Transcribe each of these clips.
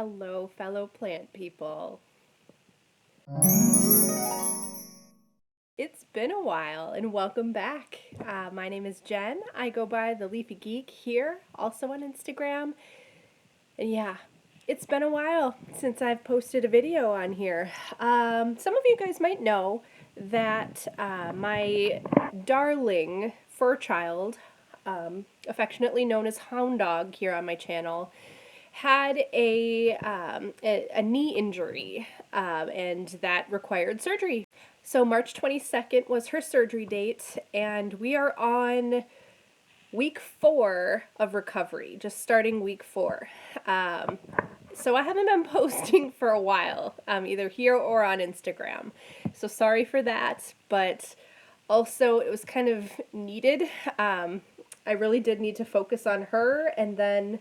Hello, fellow plant people. It's been a while and welcome back. My name is Jen. I go by the Leafy Geek here, also on Instagram. And yeah, it's been a while since I've posted a video on here. Some of you guys might know that my darling fur child, affectionately known as Hound Dog here on my channel, had a knee injury, and that required surgery. So March 22nd was her surgery date, and we are on week 4 of recovery, just starting week 4. So I haven't been posting for a while, either here or on Instagram. So sorry for that, but also it was kind of needed. I really did need to focus on her and then,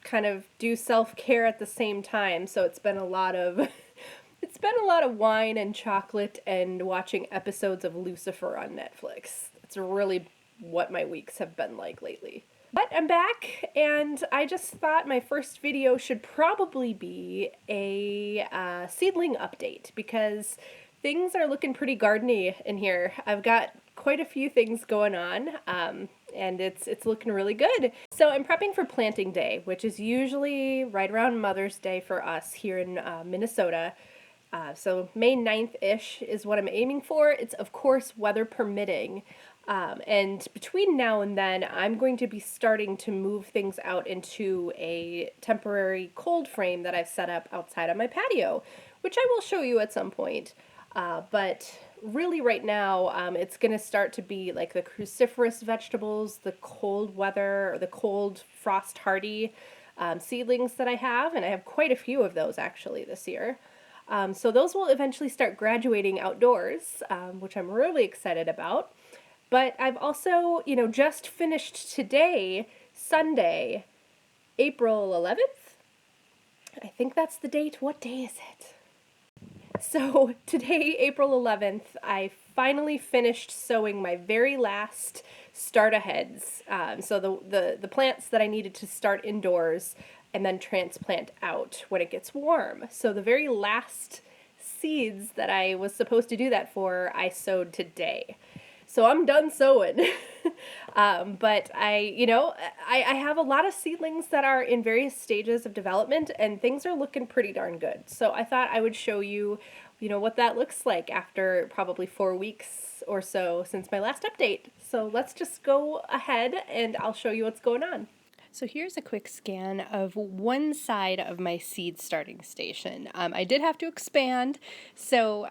kind of do self-care at the same time. So it's been a lot of wine and chocolate and watching episodes of Lucifer on Netflix. It's really what my weeks have been like lately. But I'm back, and I just thought my first video should probably be a seedling update, because things are looking pretty gardeny in here. I've got quite a few things going on, and it's looking really good. So I'm prepping for planting day, which is usually right around Mother's Day for us here in Minnesota. So May 9th-ish is what I'm aiming for. It's, of course, weather permitting. And between now and then, I'm going to be starting to move things out into a temporary cold frame that I've set up outside on my patio, which I will show you at some point. But really right now, it's going to start to be like the cruciferous vegetables, the cold weather, or the cold frost hardy seedlings that I have, and I have quite a few of those actually this year. So those will eventually start graduating outdoors, which I'm really excited about. But I've also, just finished today, Sunday, April 11th. I think that's the date. What day is it? So today, April 11th, I finally finished sowing my very last start-aheads. So the plants that I needed to start indoors and then transplant out when it gets warm. So the very last seeds that I was supposed to do that for, I sowed today. So I'm done sowing. But I have a lot of seedlings that are in various stages of development, and things are looking pretty darn good. So I thought I would show you, what that looks like after probably 4 weeks or so since my last update. So let's just go ahead and I'll show you what's going on. So here's a quick scan of one side of my seed starting station. I did have to expand, so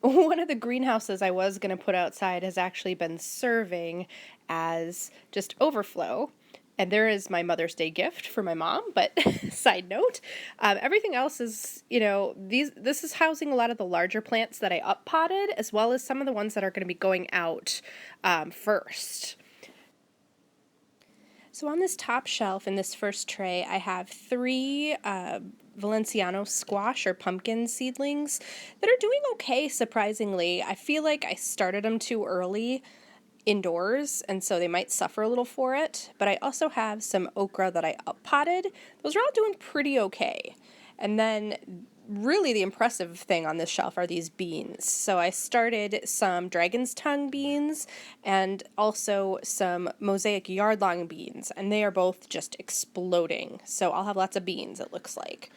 one of the greenhouses I was going to put outside has actually been serving as just overflow. And there is my Mother's Day gift for my mom, but side note, everything else is, this is housing a lot of the larger plants that I up-potted, as well as some of the ones that are going to be going out first. So on this top shelf in this first tray, I have 3 Valenciano squash or pumpkin seedlings that are doing okay, surprisingly. I feel like I started them too early indoors, and so they might suffer a little for it. But I also have some okra that I up-potted. Those are all doing pretty okay. And then really the impressive thing on this shelf are these beans. So I started some dragon's tongue beans and also some mosaic yard-long beans, and they are both just exploding. So I'll have lots of beans, it looks like.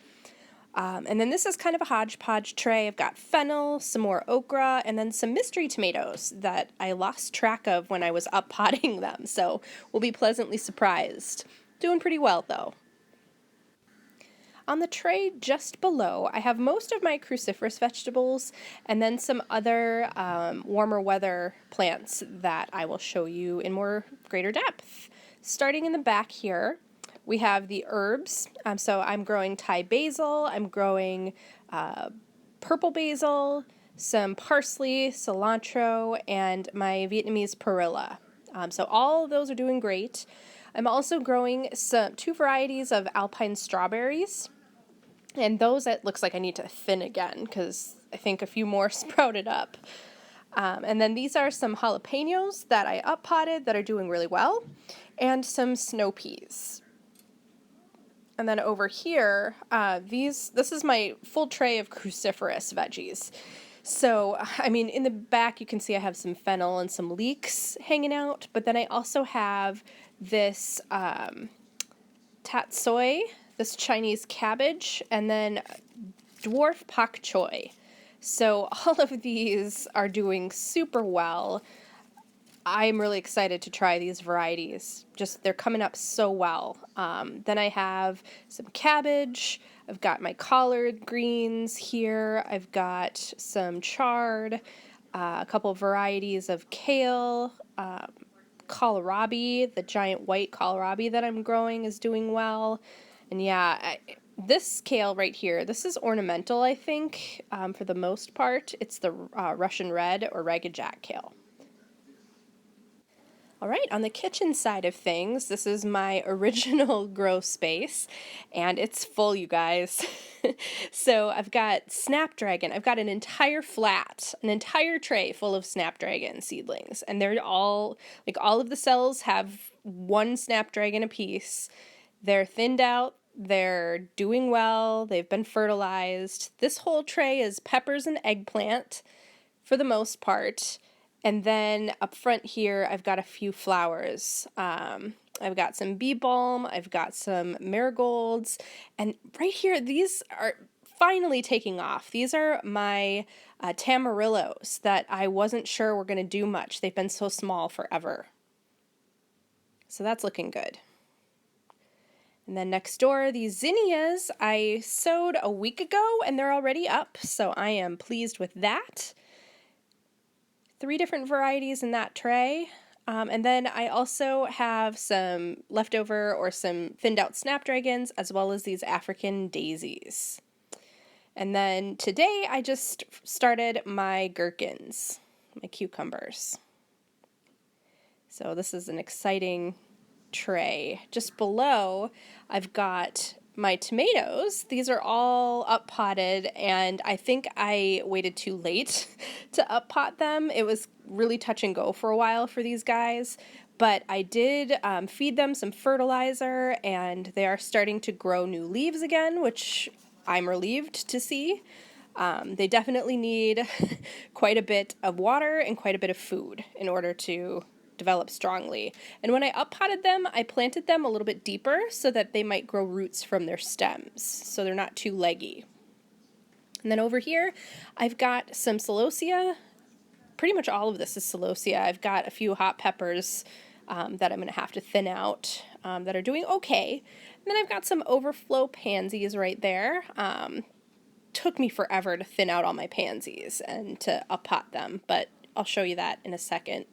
And then this is kind of a hodgepodge tray. I've got fennel, some more okra, and then some mystery tomatoes that I lost track of when I was up potting them. So we'll be pleasantly surprised. Doing pretty well, though. On the tray just below, I have most of my cruciferous vegetables and then some other warmer weather plants that I will show you in greater depth. Starting in the back here, we have the herbs. So I'm growing Thai basil, I'm growing purple basil, some parsley, cilantro, and my Vietnamese perilla. So all of those are doing great. I'm also growing 2 varieties of alpine strawberries. And those, it looks like I need to thin again because I think a few more sprouted up. And then these are some jalapenos that I up-potted that are doing really well, and some snow peas. And then over here, this is my full tray of cruciferous veggies. So, I mean, in the back you can see I have some fennel and some leeks hanging out, but then I also have this tatsoi, this Chinese cabbage, and then dwarf pak choi. So all of these are doing super well. I'm really excited to try these varieties. Just, they're coming up so well. Then I have some cabbage. I've got my collard greens here. I've got some chard, a couple of varieties of kale, kohlrabi, the giant white kohlrabi that I'm growing is doing well. And yeah, this kale right here, this is ornamental, I think, for the most part. It's the Russian red or ragged jack kale. All right, on the kitchen side of things, this is my original grow space, and it's full, you guys. So I've got snapdragon. I've got an entire tray full of snapdragon seedlings, and they're all, like, all of the cells have one snapdragon apiece. They're thinned out. They're doing well. They've been fertilized. This whole tray is peppers and eggplant for the most part. And then up front here, I've got a few flowers. I've got some bee balm, I've got some marigolds, and right here, these are finally taking off. These are my tamarillos that I wasn't sure were going to do much. They've been so small forever. So that's looking good. And then next door, these zinnias I sowed a week ago, and they're already up, so I am pleased with that. 3 different varieties in that tray. And then I also have some leftover or some thinned out snapdragons, as well as these African daisies. And then today I just started my gherkins, my cucumbers. So this is an exciting tray. Just below, I've got my tomatoes. These are all up potted, and I think I waited too late to up pot them. It was really touch and go for a while for these guys, but I did feed them some fertilizer, and they are starting to grow new leaves again, which I'm relieved to see. They definitely need quite a bit of water and quite a bit of food in order to develop strongly. And when I up-potted them, I planted them a little bit deeper so that they might grow roots from their stems, so they're not too leggy. And then over here, I've got some Celosia. Pretty much all of this is Celosia. I've got a few hot peppers that I'm going to have to thin out that are doing okay. And then I've got some overflow pansies right there. Took me forever to thin out all my pansies and to up-pot them, but I'll show you that in a second.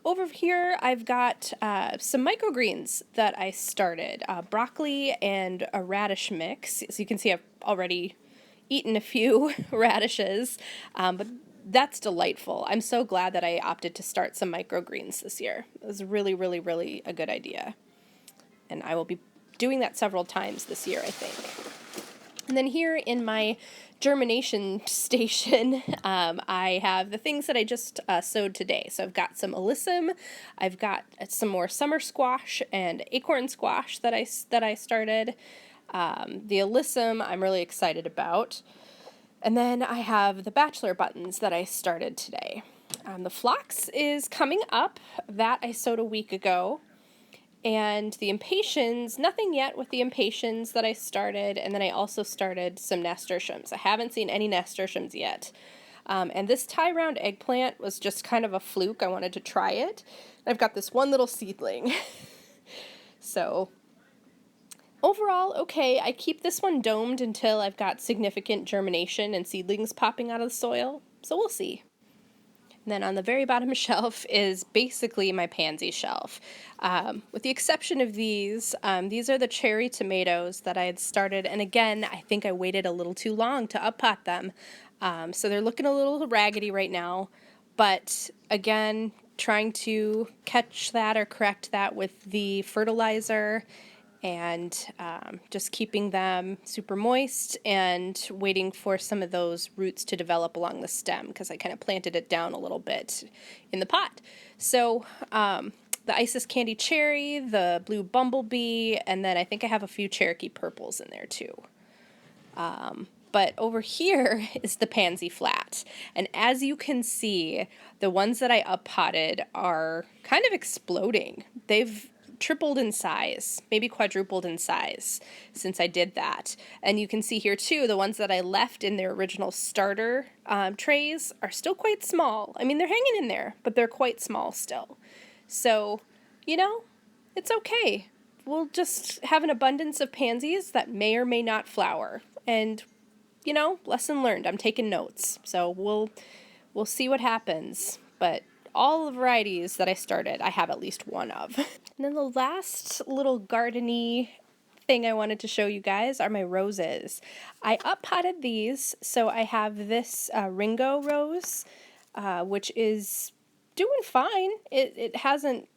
Over here, I've got some microgreens that I started, broccoli and a radish mix. So you can see I've already eaten a few radishes, but that's delightful. I'm so glad that I opted to start some microgreens this year. It was really, really, really a good idea. And I will be doing that several times this year, I think. And then here in my Germination Station, I have the things that I just sowed today. So I've got some alyssum, I've got some more summer squash and acorn squash that I started. The alyssum I'm really excited about. And then I have the bachelor buttons that I started today. The phlox is coming up. That I sowed a week ago. And the impatiens, nothing yet with the impatiens that I started, and then I also started some nasturtiums. I haven't seen any nasturtiums yet. And this tie-round eggplant was just kind of a fluke. I wanted to try it. I've got this one little seedling. So, overall, okay. I keep this one domed until I've got significant germination and seedlings popping out of the soil. So we'll see. And then on the very bottom shelf is basically my pansy shelf. With the exception of these are the cherry tomatoes that I had started. And again, I think I waited a little too long to up-pot them. So they're looking a little raggedy right now. But again, trying to catch that or correct that with the fertilizer and just keeping them super moist and waiting for some of those roots to develop along the stem because I kind of planted it down a little bit in the pot. So the Isis Candy Cherry, the Blue Bumblebee, and then I think I have a few Cherokee Purples in there too. But over here is the Pansy Flat. And as you can see, the ones that I up-potted are kind of exploding. They've tripled in size, maybe quadrupled in size since I did that. And you can see here too, the ones that I left in their original starter trays are still quite small. I mean, they're hanging in there, but they're quite small still. So, you know, it's okay. We'll just have an abundance of pansies that may or may not flower. And, you know, lesson learned. I'm taking notes. So we'll see what happens. But all the varieties that I started, I have at least one of. And then the last little gardeny thing I wanted to show you guys are my roses. I up-potted these, so I have this Ringo rose, which is doing fine. It hasn't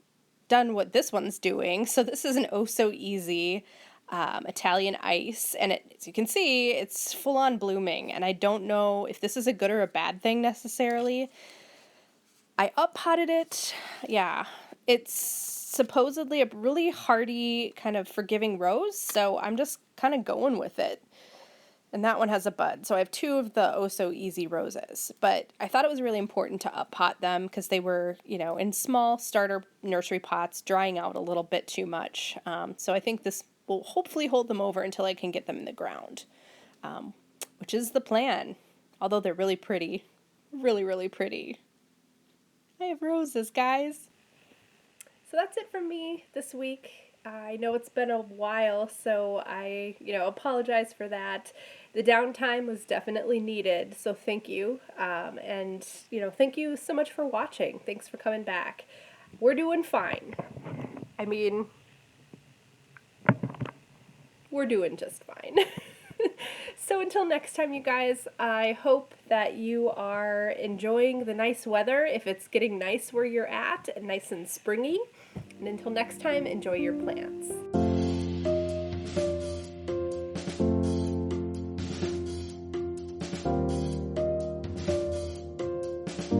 done what this one's doing, so this is an oh-so-easy Italian ice, and as you can see, it's full-on blooming, and I don't know if this is a good or a bad thing necessarily. I up-potted it. Yeah, it's supposedly a really hardy, kind of forgiving rose, so I'm just kind of going with it. And that one has a bud, so I have two of the oh-so-easy roses. But I thought it was really important to up-pot them because they were, you know, in small starter nursery pots, drying out a little bit too much. So I think this will hopefully hold them over until I can get them in the ground, which is the plan. Although they're really pretty. Really, really pretty. I have roses, guys. So that's it from me this week. I know it's been a while, so I, apologize for that. The downtime was definitely needed, so thank you. And thank you so much for watching. Thanks for coming back. We're doing fine. I mean, we're doing just fine. So until next time, you guys, I hope that you are enjoying the nice weather, if it's getting nice where you're at, and nice and springy. And until next time, enjoy your plants.